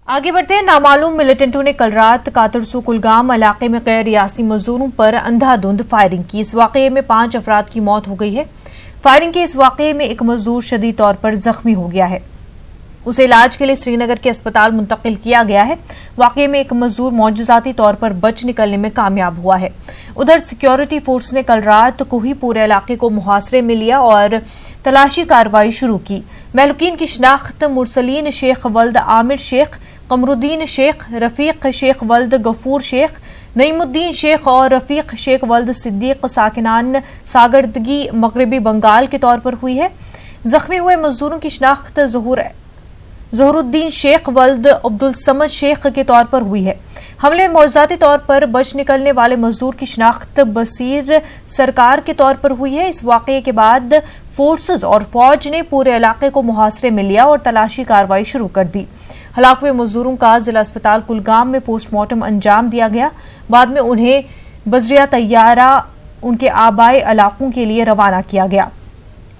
आगे बढ़ते हैं। नामालूम मिलिटेंटों ने कल रात कातरसू कुलगाम इलाके में गैर रियासती मजदूरों पर अंधाधुंध फायरिंग की। इस वाकये में 5 अफराद की मौत हो गई है। फायरिंग के इस वाकये में एक मजदूर शदीद तौर पर जख्मी हो गया है। उसे इलाज के लिए श्रीनगर के अस्पताल मुंतकिल किया गया है। वाकये में एक मजदूर मौजूदाती तौर पर बच निकलने में कामयाब हुआ है। उधर सिक्योरिटी फोर्स ने कल रात को ही पूरे इलाके को मुहासरे में लिया और तलाशी कार्रवाई शुरू की। महलूकीन की शिनाख्त मुरसलीन शेख वल्द आमिर शेख, कमरुद्दीन शेख, रफीक शेख वल्द गफूर शेख, नईमुद्दीन शेख और रफीक शेख वल्द सिद्दीक साकिनान सागरदगी मगरबी बंगाल के तौर पर हुई है। जख्मी हुए मजदूरों की शिनाख्त जहरुद्दीन शेख वल्द अब्दुल समद शेख के तौर पर हुई है। हमले में मौजूदाती तौर पर बच निकलने वाले मजदूर की शिनाख्त बसीर सरकार के तौर पर हुई है। इस वाकये के बाद फोर्सेज और फौज ने पूरे इलाके को मुहासरे में लिया और तलाशी कार्रवाई शुरू कर दी। हलाक हुए मजदूरों का जिला अस्पताल कुलगाम में पोस्टमार्टम अंजाम दिया गया। बाद में उन्हें बजरिया तैयारा उनके आबाई इलाकों के लिए रवाना किया गया।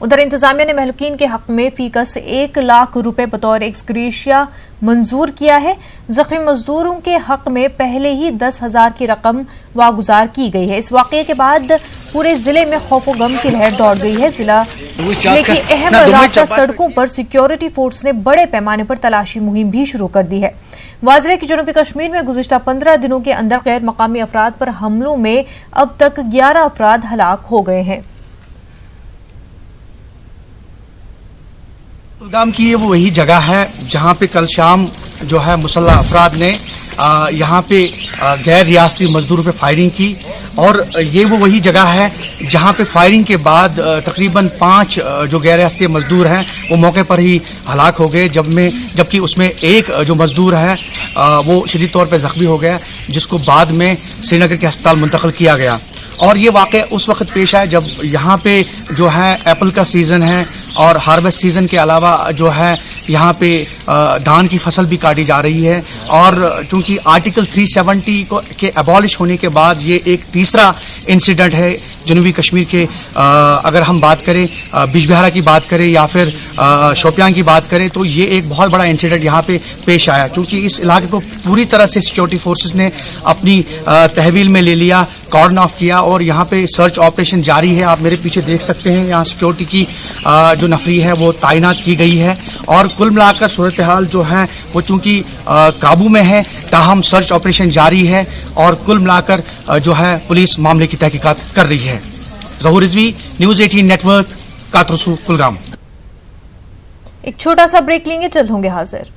उधर इंतजामिया ने महलूकीन के हक में फीकस 1 लाख रुपए बतौर एक्सग्रेशिया मंजूर किया है। जख्मी मजदूरों के हक में पहले ही 10,000 की रकम वागुजार की गई है। इस वाकये के बाद पूरे जिले में खौफ गम की लहर दौड़ गई है। जिला की अहम रास्ता सड़कों पर सिक्योरिटी फोर्स ने बड़े पैमाने पर तलाशी मुहिम भी शुरू कर दी है। वाज़ेह है कि जनूबी कश्मीर में गुज़िश्ता 15 दिनों के अंदर गैर मकामी अफराद पर हमलों में अब तक 11 अफराद हलाक हो गए हैं। कुलगाम की ये वो वही जगह है जहाँ पे कल शाम जो है मुसल्लह अफराद ने यहाँ पे गैर रियासती मजदूरों पे फायरिंग की और ये वो वही जगह है जहाँ पे फायरिंग के बाद तकरीबन 5 जो गैर रियासती मजदूर हैं वो मौके पर ही हलाक हो गए, जबकि उसमें एक जो मजदूर है वो शदीद तौर पे जख्मी हो गया, जिसको बाद में श्रीनगर के अस्पताल मुंतकिल किया गया। और ये वाक़या उस वक्त पेश आया जब यहाँ पे जो है एप्पल का सीज़न है और हार्वेस्ट सीज़न के अलावा जो है यहाँ पे धान की फसल भी काटी जा रही है। और चूंकि आर्टिकल 370 के अबॉलिश होने के बाद ये एक तीसरा इंसिडेंट है जनूबी कश्मीर के। अगर हम बात करें बिजबिहारा की बात करें या फिर शोपियां की बात करें तो ये एक बहुत बड़ा इंसिडेंट यहाँ पे पेश आया। चूंकि इस इलाके को पूरी तरह से सिक्योरिटी फोर्सेस ने अपनी तहवील में ले लिया, कॉर्डन ऑफ किया और यहाँ पे सर्च ऑपरेशन जारी है। आप मेरे पीछे देख सकते हैं यहाँ सिक्योरिटी की जो नफरी है वो तैनात की गई है और कुल मिलाकर सूरत हाल जो है वो चूंकि काबू में है, ताहम सर्च ऑपरेशन जारी है और कुल मिलाकर जो है पुलिस मामले की तहकीकात कर रही है। ज़हूर रिजवी, न्यूज़ 18 नेटवर्क, कातरसू, कुलगाम। एक छोटा सा ब्रेक लेंगे, जल्द होंगे हाजिर।